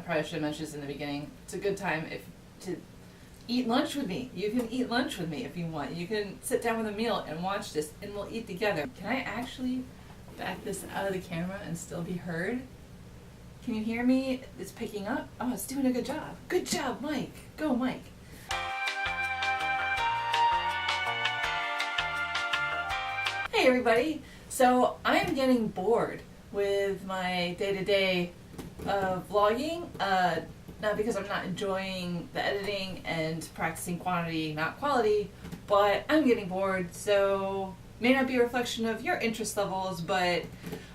probably should have mentioned this in the beginning. It's a good time to eat lunch with me. You can eat lunch with me if you want. You can sit down with a meal and watch this, and we'll eat together. Can I actually back this out of the camera and still be heard? Can you hear me? It's picking up? Oh, it's doing a good job. Good job, Mike. Go, Mike. Hey, everybody. So I'm getting bored with my day-to-day vlogging. Not because I'm not enjoying the editing and practicing quantity, not quality, but I'm getting bored, so may not be a reflection of your interest levels, but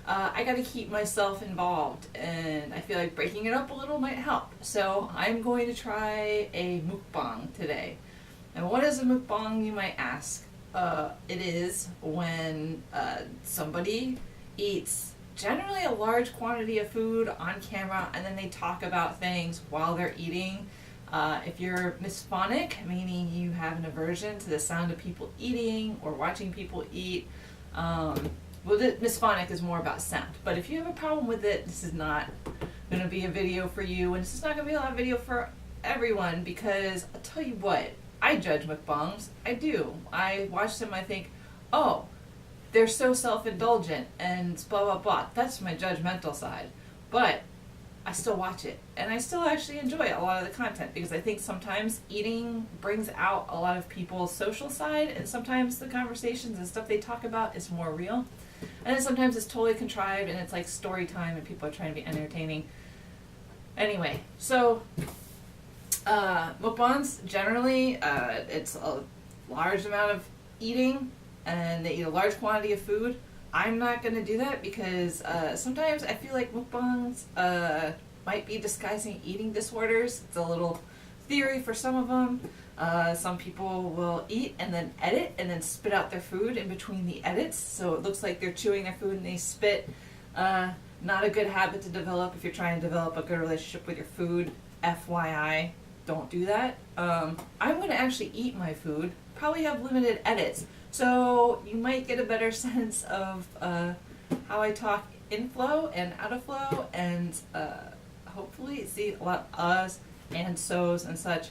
I gotta keep myself involved, and I feel like breaking it up a little might help. So I'm going to try a mukbang today. And what is a mukbang, you might ask? It is when somebody eats generally a large quantity of food on camera, and then they talk about things while they're eating. If you're misphonic, meaning you have an aversion to the sound of people eating or watching people eat, well, misphonic is more about sound. But if you have a problem with it, this is not going to be a video for you, and this is not going to be a lot of video for everyone, because I'll tell you what, I judge mukbangs. I do. I watch them, I think, oh, they're so self-indulgent and blah, blah, blah. That's my judgmental side. But I still watch it. And I still actually enjoy a lot of the content, because I think sometimes eating brings out a lot of people's social side, and sometimes the conversations and stuff they talk about is more real. And then sometimes it's totally contrived and it's like story time and people are trying to be entertaining. Anyway, so mukbangs generally, it's a large amount of eating, and they eat a large quantity of food. I'm not going to do that because sometimes I feel like mukbangs might be disguising eating disorders. It's a little theory for some of them. Some people will eat and then edit and then spit out their food in between the edits, so it looks like they're chewing their food and they spit. Not a good habit to develop if you're trying to develop a good relationship with your food. FYI, don't do that. I'm going to actually eat my food, probably have limited edits. So you might get a better sense of how I talk in flow and out of flow, and hopefully see a lot of uhs and so's and such.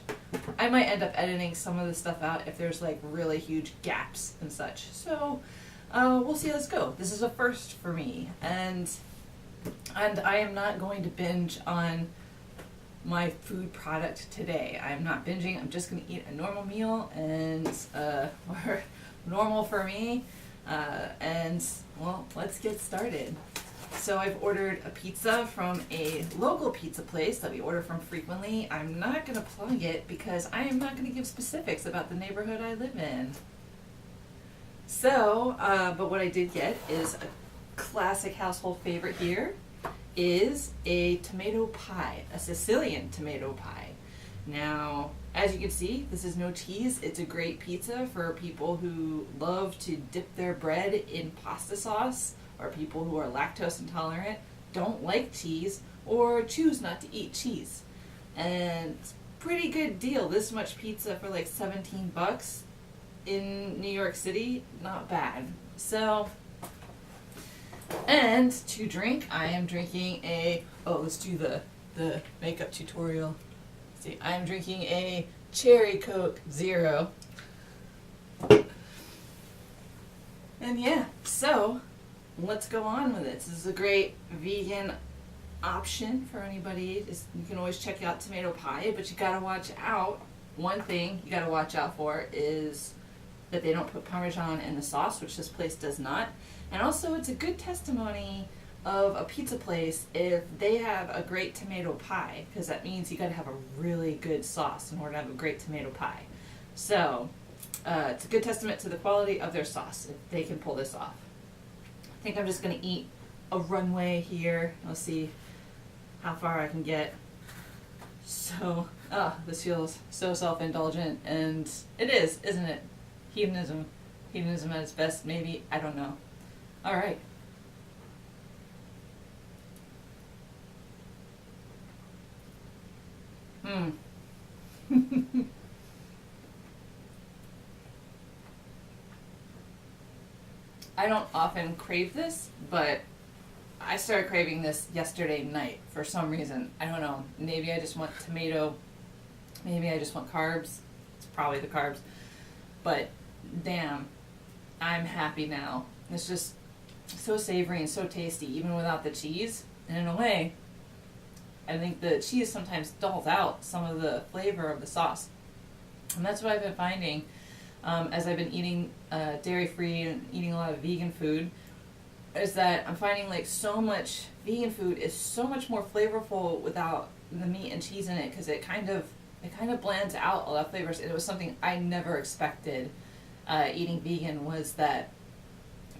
I might end up editing some of the stuff out if there's like really huge gaps and such. So we'll see how this goes. This is a first for me, and I am not going to binge on my food product today. I'm not binging. I'm just going to eat a normal meal, and or normal for me, and well, let's get started. So I've ordered a pizza from a local pizza place that we order from frequently. I'm not going to plug it because I am not going to give specifics about the neighborhood I live in. So, but what I did get is a classic household favorite here, is a tomato pie, a Sicilian tomato pie. Now, as you can see, this is no cheese. It's a great pizza for people who love to dip their bread in pasta sauce, or people who are lactose intolerant, don't like cheese, or choose not to eat cheese. And it's a pretty good deal. This much pizza for like 17 bucks in New York City, not bad. So, and to drink, I am drinking a, oh, let's do the makeup tutorial. See, I'm drinking a Cherry Coke Zero. And yeah, so let's go on with it. This is a great vegan option for anybody. You can always check out tomato pie, but you gotta watch out. One thing you gotta watch out for is that they don't put Parmesan in the sauce, which this place does not. And also, it's a good testimony of a pizza place if they have a great tomato pie, because that means you got to have a really good sauce in order to have a great tomato pie. So it's a good testament to the quality of their sauce if they can pull this off. I think I'm just going to eat a runway here. Let's see how far I can get. So, this feels so self-indulgent, and it is, isn't it? Hedonism. Hedonism at its best, maybe. I don't know. All right. I don't often crave this, but I started craving this yesterday night for some reason. I don't know. Maybe I just want tomato. Maybe I just want carbs. It's probably the carbs. But damn, I'm happy now. It's just so savory and so tasty, even without the cheese. And in a way, I think the cheese sometimes dulls out some of the flavor of the sauce. And that's what I've been finding as I've been eating dairy-free and eating a lot of vegan food, is that I'm finding like so much vegan food is so much more flavorful without the meat and cheese in it, because it kind of blends out a lot of flavors. And it was something I never expected eating vegan, was that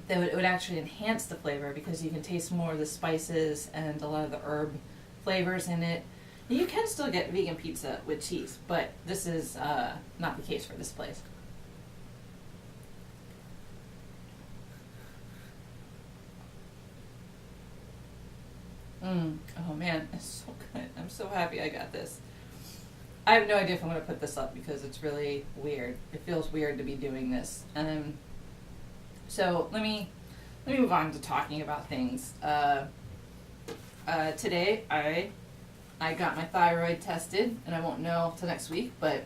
it would actually enhance the flavor, because you can taste more of the spices and a lot of the herb flavors in it. You can still get vegan pizza with cheese, but this is not the case for this place. Oh man, it's so good. I'm so happy I got this. I have no idea if I'm going to put this up, because it's really weird. It feels weird to be doing this. So let me move on to talking about things. Today I got my thyroid tested, and I won't know till next week, but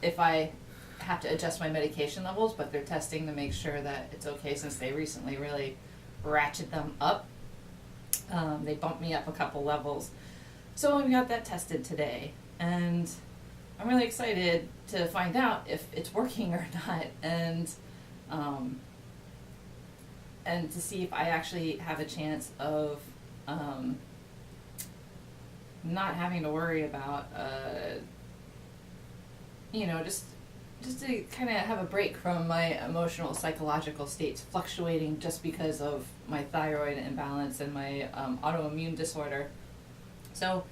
if I have to adjust my medication levels, but they're testing to make sure that it's okay, since they recently really ratchet them up. They bumped me up a couple levels. So I got that tested today, and I'm really excited to find out if it's working or not, and to see if I actually have a chance of not having to worry about, just to kind of have a break from my emotional, psychological states fluctuating just because of my thyroid imbalance and my autoimmune disorder. So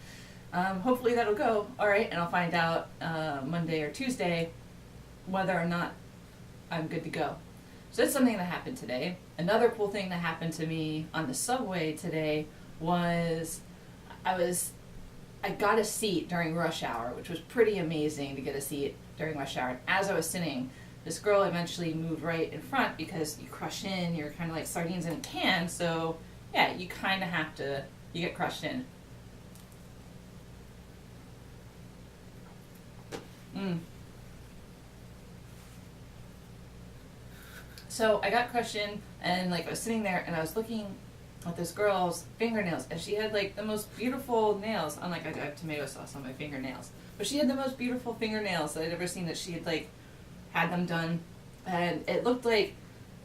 hopefully that'll go all right, and I'll find out Monday or Tuesday whether or not I'm good to go. So that's something that happened today. Another cool thing that happened to me on the subway today was I got a seat during rush hour, which was pretty amazing to get a seat during rush hour. And as I was sitting, this girl eventually moved right in front, because you crush in, you're kind of like sardines in a can, so yeah, you kind of have to, you get crushed in. So I got crushed in, and like I was sitting there, and I was looking at this girl's fingernails, and she had like the most beautiful nails. Unlike I have tomato sauce on my fingernails, but she had the most beautiful fingernails that I'd ever seen. That she had like had them done, and it looked like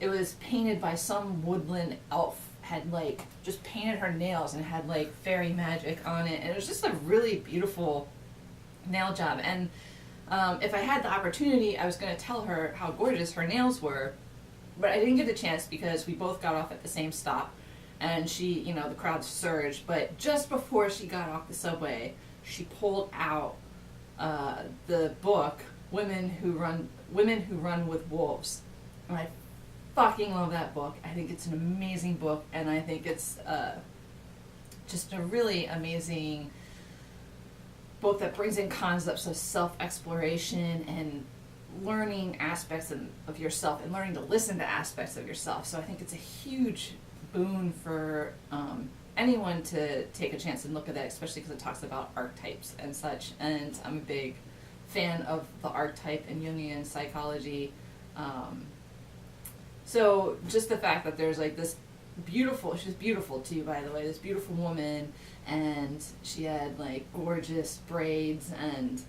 it was painted by some woodland elf. Had like just painted her nails and had like fairy magic on it, and it was just a really beautiful nail job. And if I had the opportunity, I was going to tell her how gorgeous her nails were, but I didn't get the chance because we both got off at the same stop. And she, the crowd surged, but just before she got off the subway, she pulled out the book, Women Who Run with Wolves. And I fucking love that book. I think it's an amazing book, and I think it's just a really amazing book that brings in concepts of self-exploration and learning aspects of yourself, and learning to listen to aspects of yourself. So I think it's a huge boon for anyone to take a chance and look at that, especially because it talks about archetypes and such. And I'm a big fan of the archetype and Jungian psychology. So just the fact that there's like this beautiful, she's beautiful too, by the way, this beautiful woman, and she had like gorgeous braids and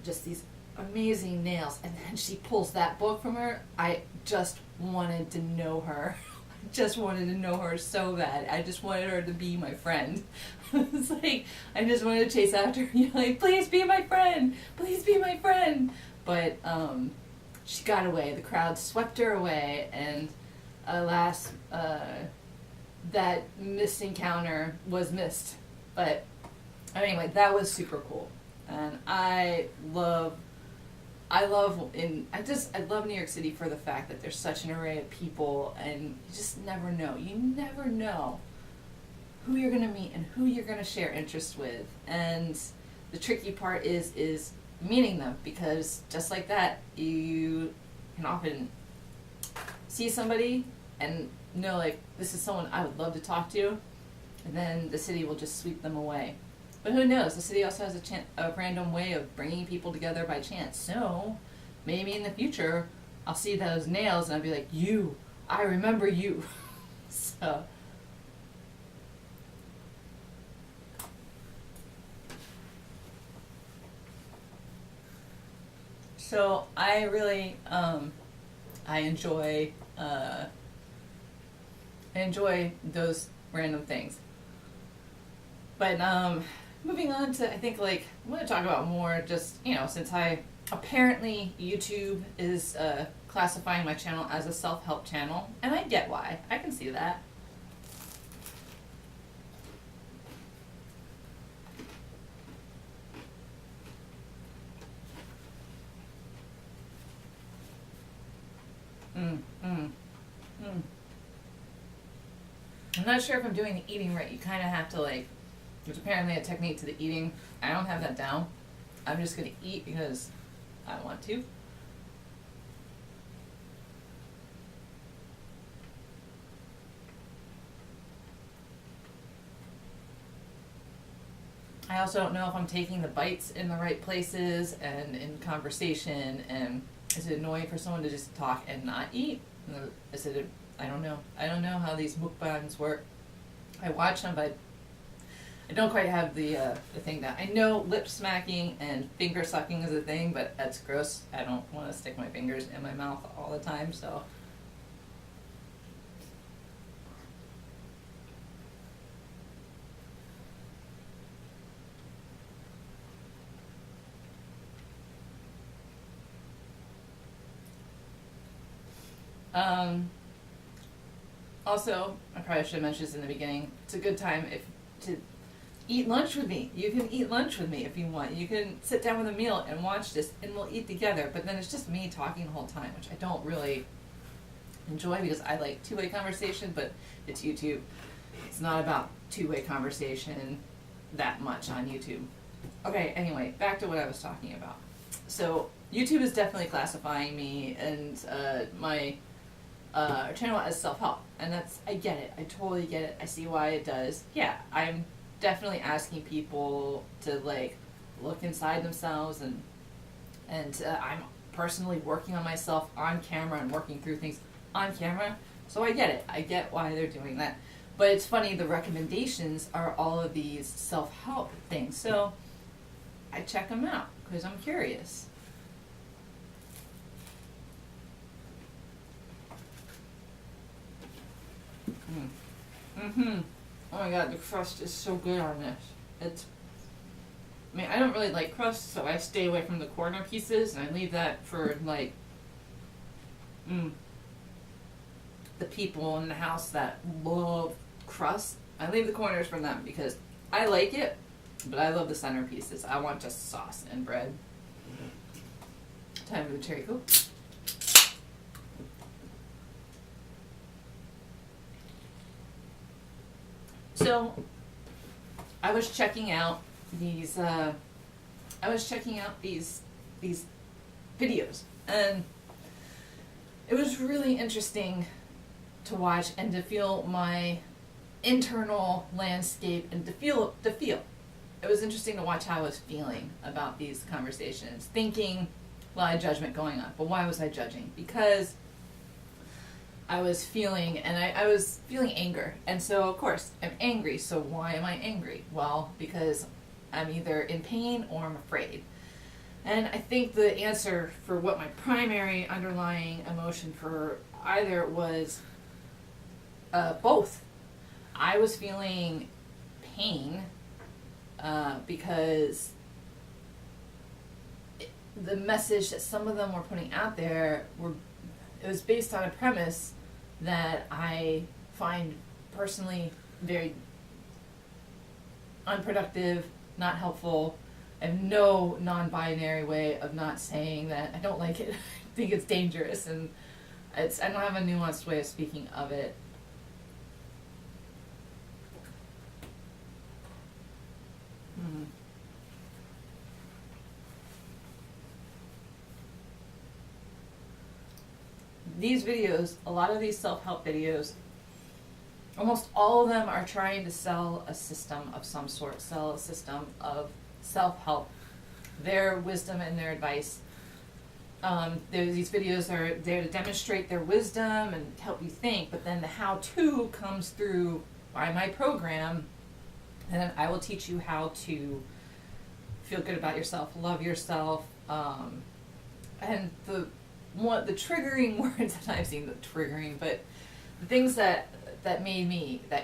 just these amazing nails, and then she pulls that book from her. I just wanted to know her. Just wanted to know her so bad. I just wanted her to be my friend. It's like, I just wanted to chase after her, like, please be my friend, please be my friend. But she got away. The crowd swept her away, and alas, that missed encounter was missed. But anyway, that was super cool, and I love New York City for the fact that there's such an array of people, and you just never know. You never know who you're going to meet and who you're going to share interests with. And the tricky part is meeting them, because just like that, you can often see somebody and know, like, this is someone I would love to talk to, and then the city will just sweep them away. But who knows? The city also has a random way of bringing people together by chance. So maybe in the future, I'll see those nails and I'll be like, you, I remember you. So I really, I enjoy those random things. But moving on to, I think, like, I want to talk about more just, since apparently YouTube is classifying my channel as a self-help channel, and I get why. I can see that. I'm not sure if I'm doing the eating right. You kind of have to, like, there's apparently a technique to the eating. I don't have that down. I'm just going to eat because I want to. I also don't know if I'm taking the bites in the right places and in conversation, and is it annoying for someone to just talk and not eat? I don't know. I don't know how these mukbangs work. I watch them, but I don't quite have the thing down. I know lip smacking and finger sucking is a thing, but that's gross. I don't want to stick my fingers in my mouth all the time, so. Also, I probably should have mentioned this in the beginning, it's a good time to eat lunch with me. You can eat lunch with me if you want. You can sit down with a meal and watch this, and we'll eat together, but then it's just me talking the whole time, which I don't really enjoy because I like two-way conversation, but it's YouTube. It's not about two-way conversation that much on YouTube. Okay, anyway, back to what I was talking about. So, YouTube is definitely classifying me and my channel as self-help, and I get it. I totally get it. I see why it does. Yeah, I'm definitely asking people to, like, look inside themselves, and I'm personally working on myself on camera and working through things on camera. So I get it. I get why they're doing that. But it's funny, the recommendations are all of these self-help things. So I check them out because I'm curious. Oh my god, the crust is so good on this. I don't really like crust, so I stay away from the corner pieces, and I leave that for, like, the people in the house that love crust. I leave the corners for them because I like it, but I love the center pieces. I want just sauce and bread. Time for the cherry coke. So, I was checking out these videos, and it was really interesting to watch and to feel my internal landscape and to feel. It was interesting to watch how I was feeling about these conversations, thinking, well, I had judgment going on, but why was I judging? Because I was feeling, and I was feeling anger, and so of course I'm angry. So why am I angry? Well, because I'm either in pain or I'm afraid. And I think the answer for what my primary underlying emotion for either was both. I was feeling pain because the message that some of them were putting out there it was based on a premise that I find personally very unproductive, not helpful. I have no non-binary way of not saying that I don't like it. I think it's dangerous, and I don't have a nuanced way of speaking of it. These videos, a lot of these self-help videos, almost all of them are trying to sell a system of some sort, sell a system of self-help, their wisdom and their advice. These videos are there to demonstrate their wisdom and help you think, but then the how-to comes through by my program, and then I will teach you how to feel good about yourself, love yourself, and the triggering words that I've seen, but the things that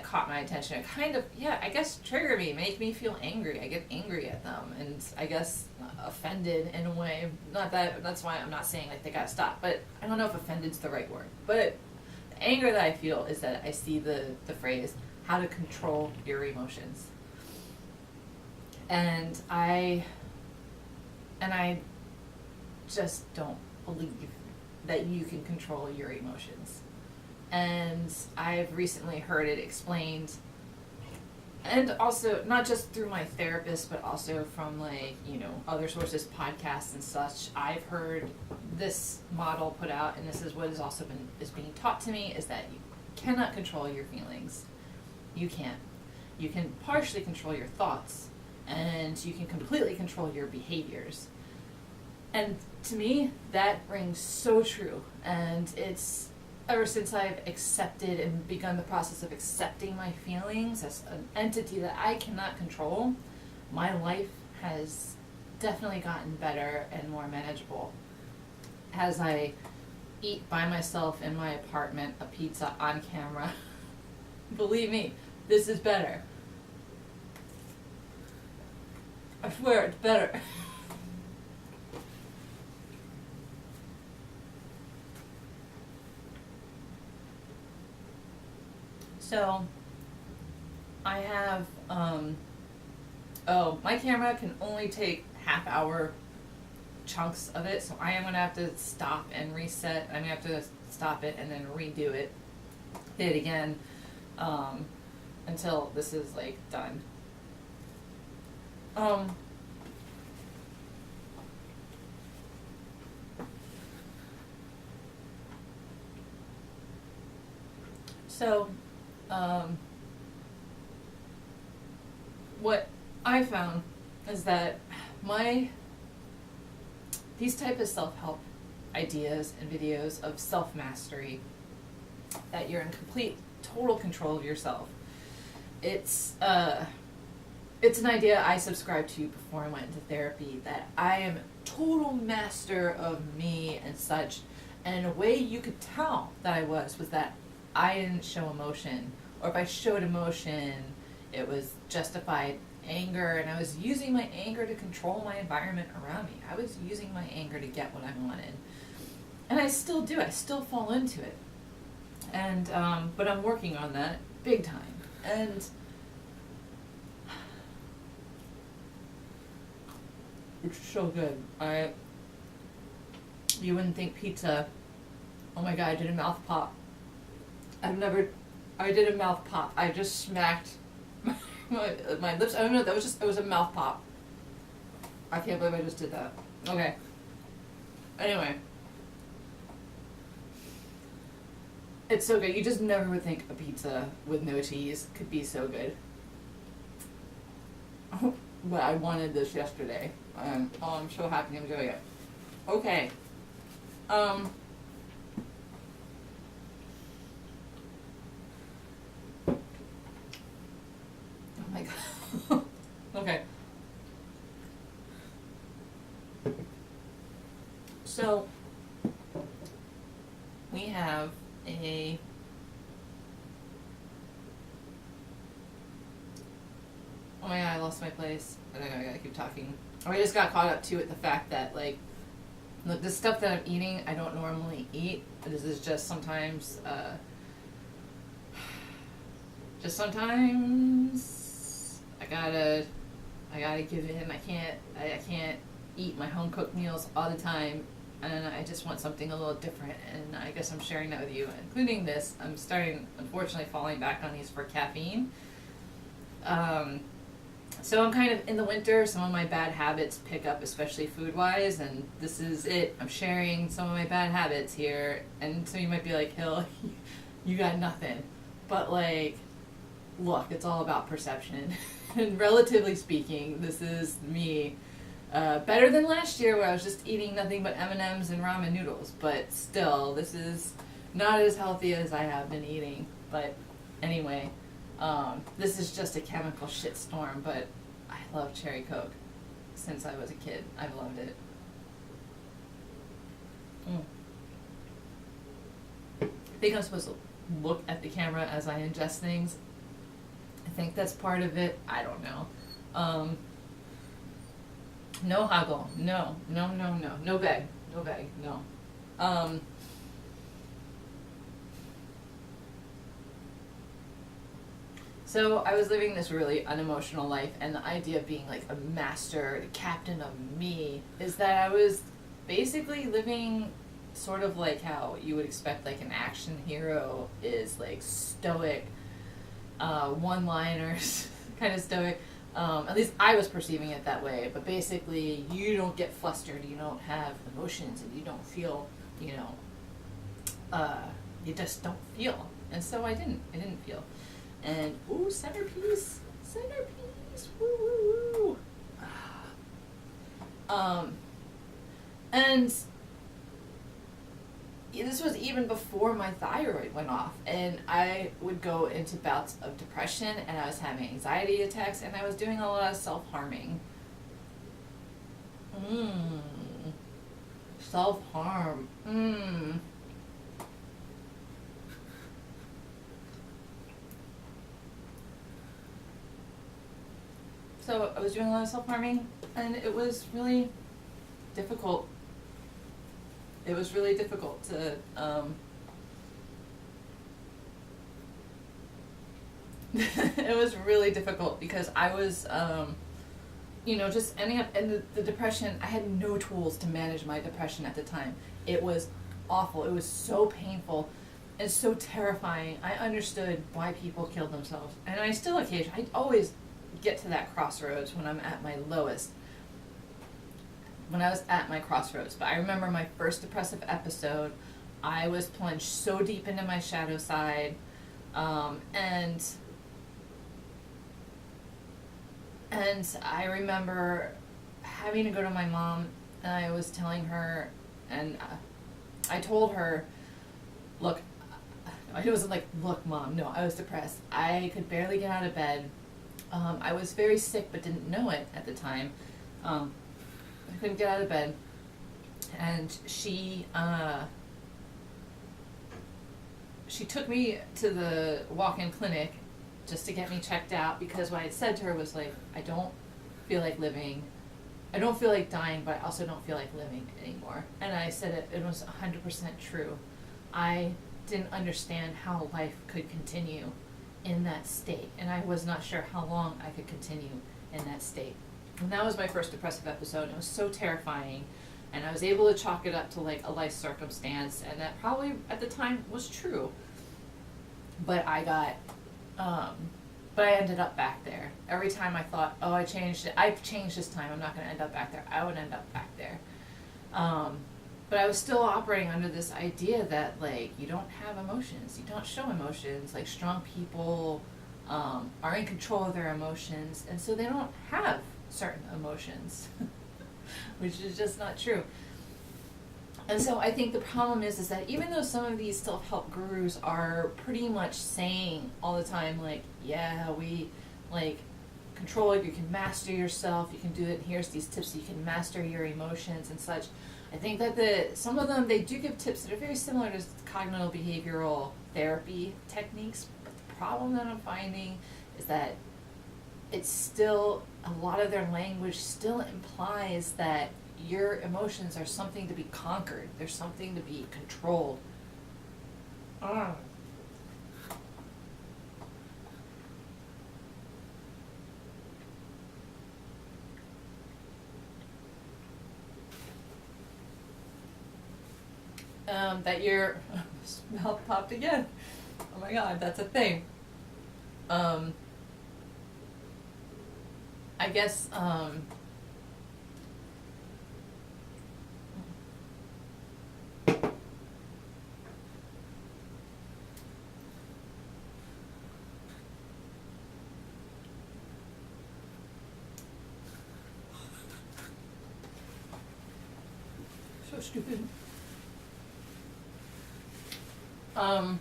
caught my attention, it kind of, I guess trigger me, make me feel angry. I get angry at them, and I guess offended in a way. That's why I'm not saying like they gotta stop, but I don't know if offended's the right word. But the anger that I feel is that I see the phrase, how to control your emotions. And I just don't believe that you can control your emotions. And I've recently heard it explained, and also not just through my therapist, but also from other sources, podcasts and such. I've heard this model put out, and this is what is being taught to me, is that you cannot control your feelings. You can't. You can partially control your thoughts, and you can completely control your behaviors. And to me, that rings so true. And it's ever since I've accepted and begun the process of accepting my feelings as an entity that I cannot control, my life has definitely gotten better and more manageable. As I eat by myself in my apartment a pizza on camera, believe me, this is better. I swear it's better. So, I have, my camera can only take half-hour chunks of it, so I am going to have to stop and reset. I'm going to have to stop it and then redo it, hit it again, until this is, done. What I found is that these type of self-help ideas and videos of self-mastery, that you're in complete, total control of yourself, it's an idea I subscribed to before I went into therapy, that I am total master of me and such. And in a way you could tell that I was that I didn't show emotion, or if I showed emotion, it was justified anger, and I was using my anger to control my environment around me. I was using my anger to get what I wanted. And I still do. I still fall into it. And, but I'm working on that big time. And it's so good. You wouldn't think pizza. Oh my God, I did a mouth pop. I did a mouth pop. I just smacked my lips. I don't know, it was a mouth pop. I can't believe I just did that. Okay. Anyway. It's so good. You just never would think a pizza with no cheese could be so good. But I wanted this yesterday. I'm so happy I'm doing it. Okay. Oh my God. Okay. So, we have a oh my God, I lost my place. I gotta keep talking. I just got caught up too with the fact that look, the stuff that I'm eating, I don't normally eat. This is just sometimes, I gotta give in. I can't eat my home cooked meals all the time, and I just want something a little different. And I guess I'm sharing that with you, including this. I'm starting, unfortunately, falling back on these for caffeine. So I'm kind of in the winter. Some of my bad habits pick up, especially food-wise, and this is it. I'm sharing some of my bad habits here, and so you might be like, Hill, you got nothing. But look, it's all about perception. And relatively speaking, this is me. Better than last year where I was just eating nothing but M&Ms and ramen noodles. But still, this is not as healthy as I have been eating. But anyway, this is just a chemical shitstorm. But I love cherry Coke. Since I was a kid, I've loved it. I think I'm supposed to look at the camera as I ingest things. I think that's part of it. I don't know. No haggle. No. No beg. No. So I was living this really unemotional life, and the idea of being like a master, the captain of me, is that I was basically living sort of like how you would expect like an action hero is, like stoic, one-liners, kind of stoic. At least I was perceiving it that way. But basically, you don't get flustered, you don't have emotions, and you don't feel, you just don't feel. And so I didn't feel. And ooh, centerpiece, woo. And this was even before my thyroid went off, and I would go into bouts of depression, and I was having anxiety attacks, and I was doing a lot of self-harming. Self-harm. So I was doing a lot of self-harming, and it was really difficult. It was really difficult to, it was really difficult because I was, just ending up in the depression. I had no tools to manage my depression at the time. It was awful. It was so painful and so terrifying. I understood why people killed themselves. And I still occasionally, I always get to that crossroads when I'm at my lowest. When I was at my crossroads. But I remember my first depressive episode, I was plunged so deep into my shadow side, and I remember having to go to my mom, and I was telling her, and I told her, look, I wasn't like, look mom, no, I was depressed. I could barely get out of bed. I was very sick but didn't know it at the time. I couldn't get out of bed, and she took me to the walk-in clinic just to get me checked out, because what I had said to her was like, I don't feel like living, I don't feel like dying, but I also don't feel like living anymore. And I said it was 100% true. I didn't understand how life could continue in that state, and I was not sure how long I could continue in that state. And that was my first depressive episode. It was so terrifying, and I was able to chalk it up to like a life circumstance, and that probably at the time was true. But I ended up back there. Every time I thought, oh, I've changed this time, I'm not going to end up back there, I would end up back there. But I was still operating under this idea that, like, you don't have emotions, you don't show emotions. Like, strong people are in control of their emotions, and so they don't have certain emotions, which is just not true. And so I think the problem is that even though some of these self-help gurus are pretty much saying all the time, like, yeah, we, like, control it, you can master yourself, you can do it, and here's these tips so you can master your emotions and such. I think that some of them, they do give tips that are very similar to cognitive behavioral therapy techniques, but the problem that I'm finding is that it's still, a lot of their language still implies that your emotions are something to be conquered, they're something to be controlled. That your smell popped again. Oh my god, that's a thing. I guess, So stupid. I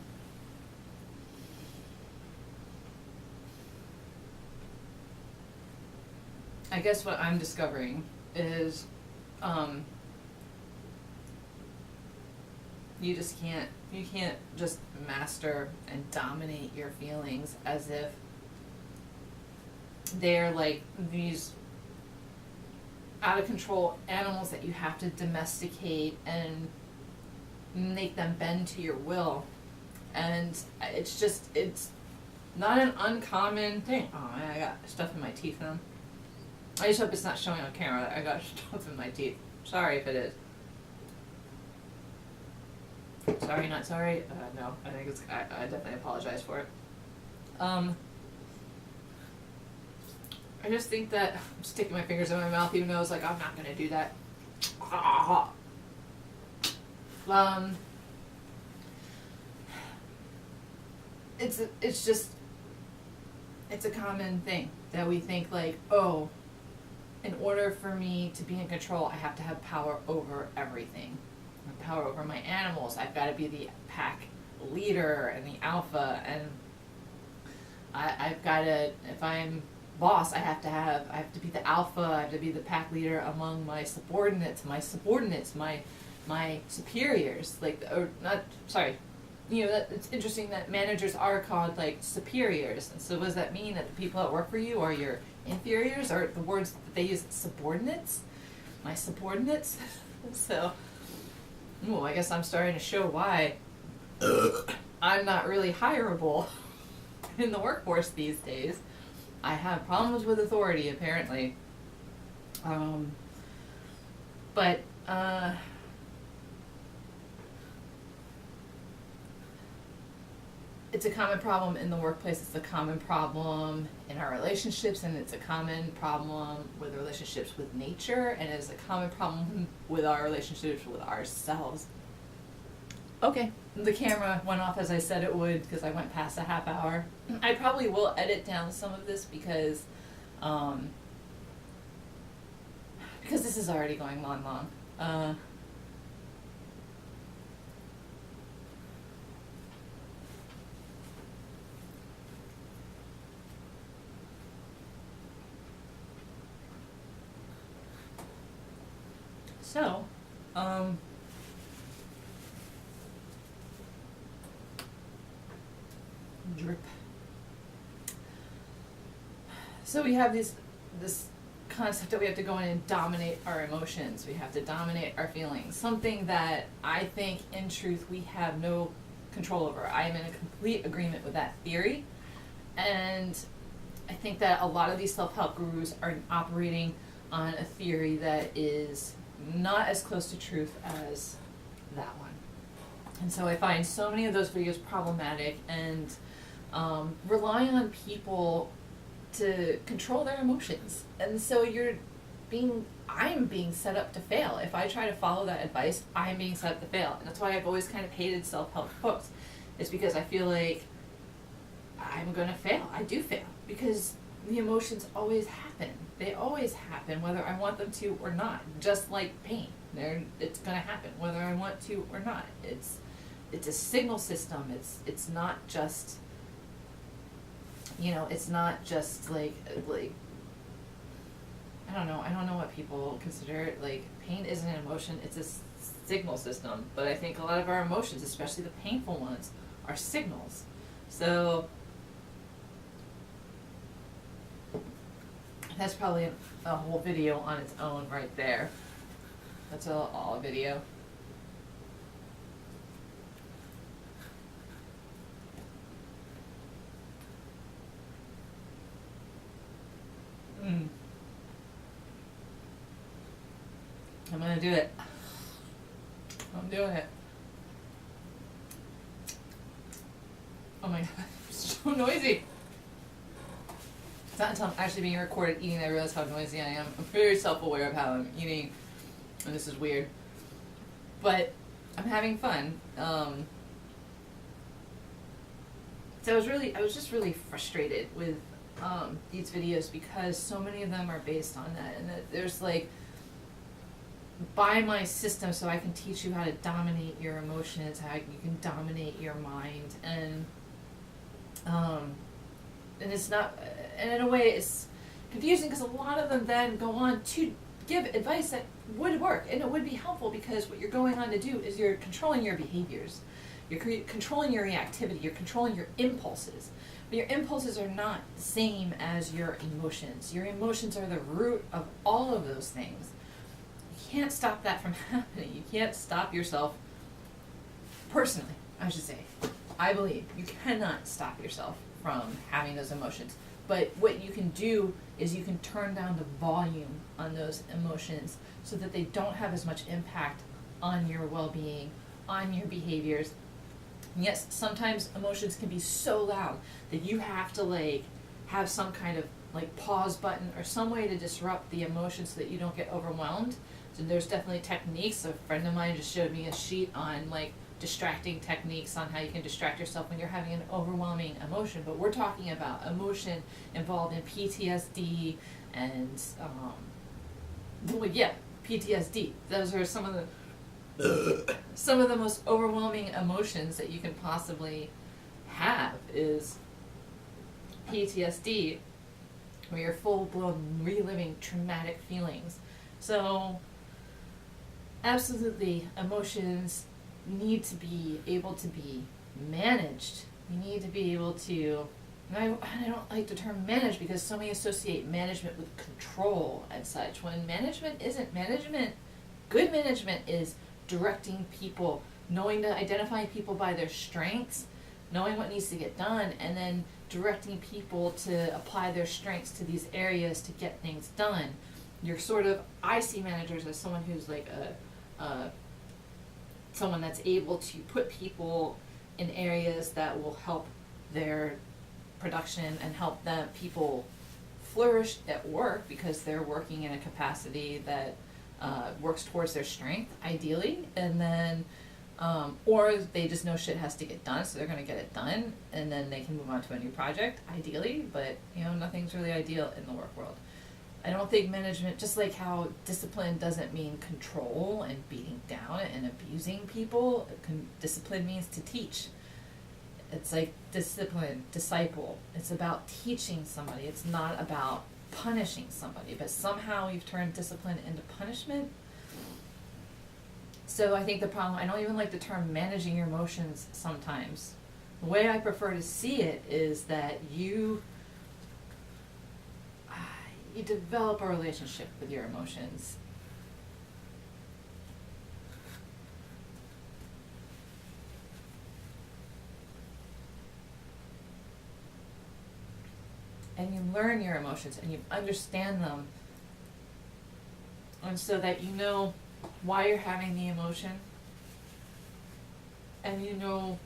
guess what I'm discovering is, you can't just master and dominate your feelings as if they're like these out of control animals that you have to domesticate and make them bend to your will. And it's not an uncommon thing. Oh man, I got stuff in my teeth now. I just hope it's not showing on camera. I got stuff in my teeth. Sorry if it is. Sorry, not sorry. No, I think I definitely apologize for it. I just think that I'm sticking my fingers in my mouth, even though it's like I'm not gonna do that. It's a common thing that we think like, oh, in order for me to be in control, I have to have power over everything. Power over my animals. I've got to be the pack leader and the alpha, and I've got to, if I'm boss, I have to be the alpha. I have to be the pack leader among my subordinates, my superiors. Like, or not, sorry. You know, that it's interesting that managers are called like superiors. And so, what does that mean? That the people that work for you are your inferiors, or the words that they use, subordinates? My subordinates. So, well, I guess I'm starting to show why I'm not really hireable in the workforce these days. I have problems with authority, apparently. But it's a common problem in the workplace. It's a common problem in our relationships, and it's a common problem with relationships with nature, and it's a common problem with our relationships with ourselves. Okay, the camera went off as I said it would because I went past a half hour. I probably will edit down some of this because this is already going long. So, drip. So we have this concept that we have to go in and dominate our emotions. We have to dominate our feelings. Something that I think, in truth, we have no control over. I am in a complete agreement with that theory. And I think that a lot of these self-help gurus are operating on a theory that is not as close to truth as that one. And so I find so many of those videos problematic, and relying on people to control their emotions. And so I'm being set up to fail. If I try to follow that advice, I'm being set up to fail. And that's why I've always kind of hated self-help books. It's because I feel like I'm going to fail. I do fail because the emotions always happen. They always happen whether I want them to or not. Just like pain. It's going to happen whether I want to or not. It's a signal system. It's not just, it's not just like I don't know what people consider like pain isn't an emotion. It's a signal system. But I think a lot of our emotions, especially the painful ones, are signals. So that's probably a whole video on its own right there. That's all a video. I'm gonna do it. I'm doing it. Oh my god, it's so noisy. It's not until I'm actually being recorded eating that I realize how noisy I am. I'm very self-aware of how I'm eating, and this is weird. But I'm having fun. So I was just really frustrated with these videos because so many of them are based on that, and that there's like buy my system so I can teach you how to dominate your emotions, how you can dominate your mind, and it's not, and in a way it's confusing because a lot of them then go on to give advice that would work and it would be helpful, because what you're going on to do is you're controlling your behaviors, you're controlling your reactivity, you're controlling your impulses. But your impulses are not the same as your emotions. Your emotions are the root of all of those things. You can't stop that from happening. You can't stop yourself personally, I should say. I believe you cannot stop yourself from having those emotions. But what you can do is you can turn down the volume on those emotions so that they don't have as much impact on your well-being, on your behaviors. And yes, sometimes emotions can be so loud that you have to have some kind of pause button or some way to disrupt the emotions so that you don't get overwhelmed. So there's definitely techniques. A friend of mine just showed me a sheet on distracting techniques on how you can distract yourself when you're having an overwhelming emotion. But we're talking about emotion involved in PTSD and PTSD. Those are some of the most overwhelming emotions that you can possibly have is PTSD, where you're full-blown reliving traumatic feelings. So absolutely, emotions need to be able to be managed. You need to be able to, and I don't like the term manage because so many associate management with control and such, when management isn't management. Good management is directing people, knowing to identify people by their strengths, knowing what needs to get done, and then directing people to apply their strengths to these areas to get things done. You're I see managers as someone who's someone that's able to put people in areas that will help their production and help people flourish at work because they're working in a capacity that works towards their strength, ideally, and then, or they just know shit has to get done, so they're going to get it done, and then they can move on to a new project, ideally, but, nothing's really ideal in the work world. I don't think management, just like how discipline doesn't mean control and beating down and abusing people, discipline means to teach. It's like discipline, disciple. It's about teaching somebody. It's not about punishing somebody, but somehow we've turned discipline into punishment. So I think the problem, I don't even like the term managing your emotions sometimes. The way I prefer to see it is that you develop a relationship with your emotions. And you learn your emotions and you understand them, and so that you know why you're having the emotion, and you know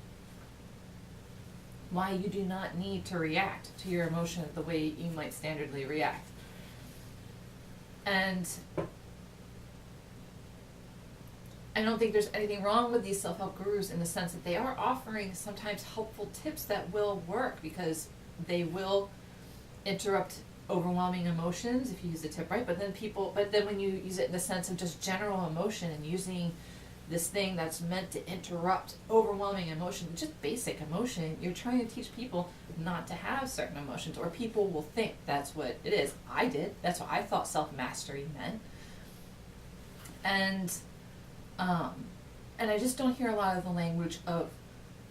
why you do not need to react to your emotion the way you might standardly react. And I don't think there's anything wrong with these self-help gurus in the sense that they are offering sometimes helpful tips that will work, because they will interrupt overwhelming emotions if you use the tip right, but then when you use it in the sense of just general emotion and using this thing that's meant to interrupt overwhelming emotion, just basic emotion, you're trying to teach people not to have certain emotions, or people will think that's what it is. I did. That's what I thought self-mastery meant. And I just don't hear a lot of the language of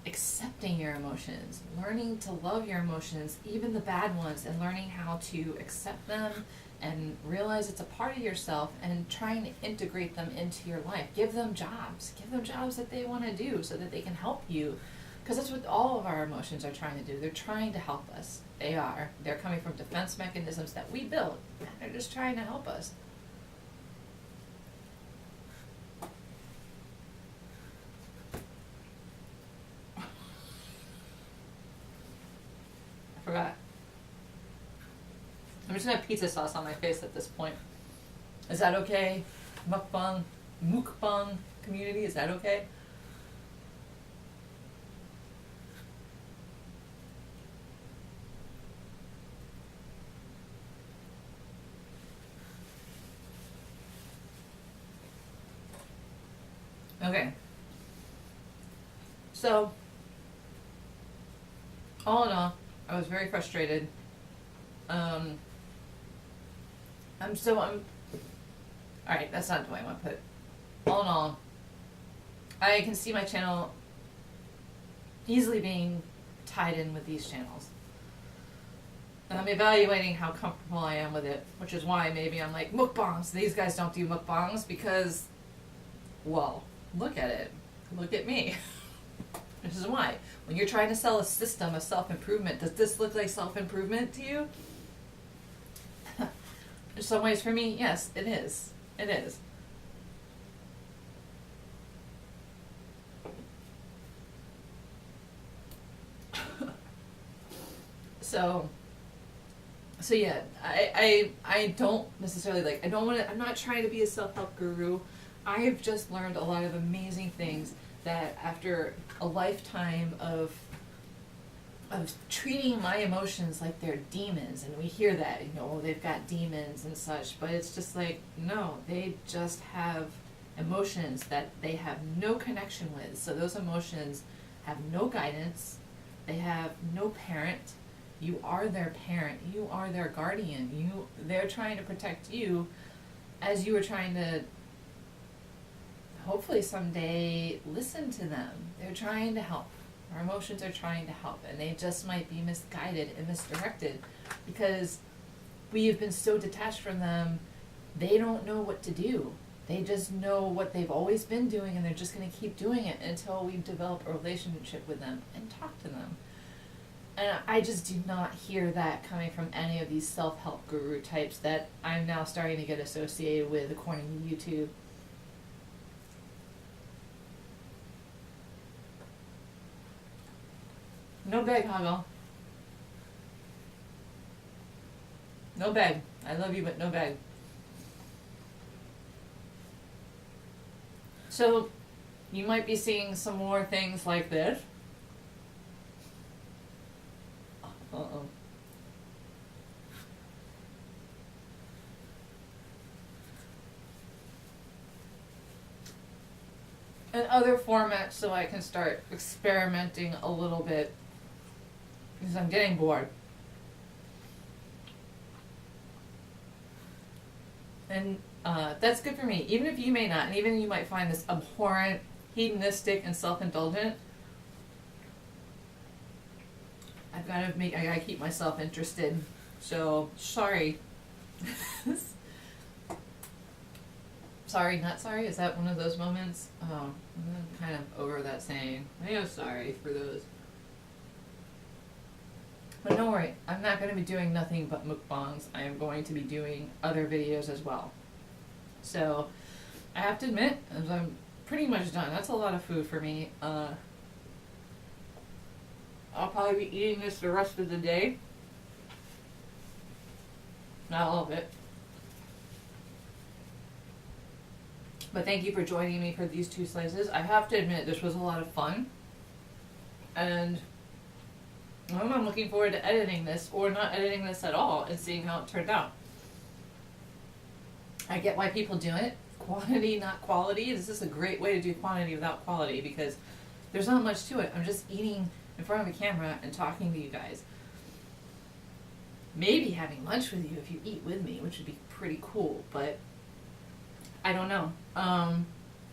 accepting your emotions, learning to love your emotions, even the bad ones, and learning how to accept them and realize it's a part of yourself, and trying to integrate them into your life. Give them jobs that they want to do so that they can help you, because that's what all of our emotions are trying to do. They're trying to help us. They're coming from defense mechanisms that we built, and they're just trying to help us. I forgot. I'm just gonna have pizza sauce on my face at this point. Is that okay? Mukbang community, is that okay? Okay. So, all in all, I was very frustrated. Um, alright, that's not the way I want to put it. All in all, I can see my channel easily being tied in with these channels. And I'm evaluating how comfortable I am with it, which is why maybe I'm like, mukbangs. These guys don't do mukbangs because, well, look at it. Look at me. This is why. When you're trying to sell a system of self-improvement, does this look like self-improvement to you? In some ways for me, yes, it is. It is. So yeah, I don't necessarily like, I'm not trying to be a self-help guru. I've just learned a lot of amazing things that after a lifetime of treating my emotions like they're demons, and we hear that, you know, they've got demons and such, but it's just like, no, they just have emotions that they have no connection with. So those emotions have no guidance, they have no parent. You are their parent, you are their guardian, they're trying to protect you as you are trying to hopefully someday listen to them. They're trying to help. Our emotions are trying to help, and they just might be misguided and misdirected because we have been so detached from them. They don't know what to do. They just know what they've always been doing, and they're just going to keep doing it until we develop a relationship with them and talk to them. And I just do not hear that coming from any of these self-help guru types that I'm now starting to get associated with according to YouTube. No beg, Hoggle. No beg. I love you, but no beg. So, you might be seeing some more things like this. Uh-oh. And other formats so I can start experimenting a little bit because I'm getting bored. And that's good for me, even if you may not, and even you might find this abhorrent, hedonistic, and self-indulgent. I gotta keep myself interested. So, sorry. Sorry, not sorry? Is that one of those moments? Oh, I'm kind of over that saying. I am sorry for those. But don't worry, I'm not going to be doing nothing but mukbangs. I am going to be doing other videos as well. So, I have to admit, as I'm pretty much done. That's a lot of food for me. I'll probably be eating this the rest of the day. Not all of it. But thank you for joining me for these 2 slices. I have to admit, this was a lot of fun. And I'm looking forward to editing this, or not editing this at all, and seeing how it turned out. I get why people do it. Quantity, not quality. This is a great way to do quantity without quality because there's not much to it. I'm just eating in front of a camera and talking to you guys. Maybe having lunch with you if you eat with me, which would be pretty cool, but I don't know.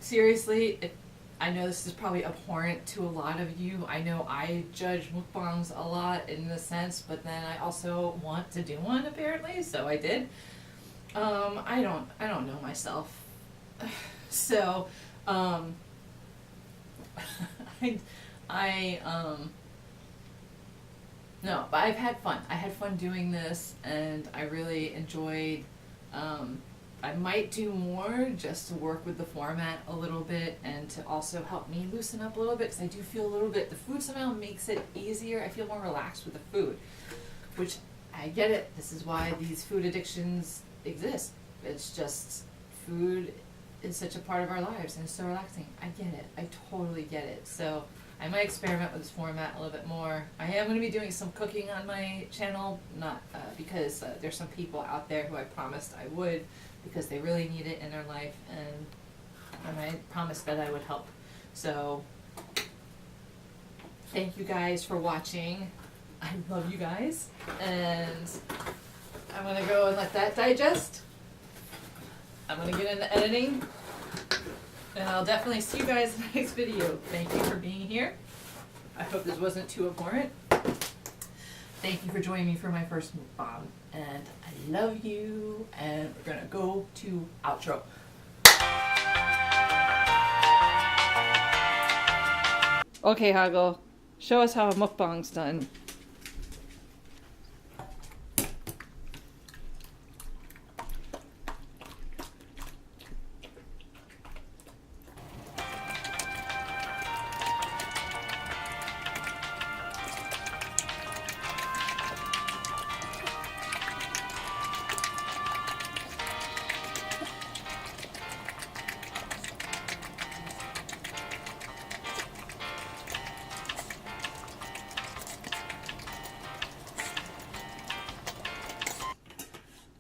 Seriously, I know this is probably abhorrent to a lot of you. I know I judge mukbangs a lot in the sense, but then I also want to do one apparently, so I did. I don't know myself. So, no, but I've had fun. I had fun doing this, and I really enjoyed, I might do more just to work with the format a little bit and to also help me loosen up a little bit because I do feel a little bit, the food somehow makes it easier. I feel more relaxed with the food, which I get it. This is why these food addictions exist. It's just food is such a part of our lives and it's so relaxing. I get it. I totally get it. So I might experiment with this format a little bit more. I am going to be doing some cooking on my channel, not because there's some people out there who I promised I would because they really need it in their life, and and I promised that I would help. So thank you guys for watching. I love you guys, and I'm gonna go and let that digest. I'm gonna get into editing, and I'll definitely see you guys in the next video. Thank you for being here. I hope this wasn't too abhorrent. Thank you for joining me for my first mukbang, and I love you, and we're gonna go to outro. Okay, Hagel, show us how a mukbang's done.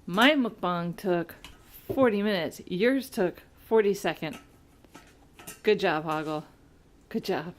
My mukbang took 40 minutes. Yours took 40 seconds. Good job, Hagel. Good job.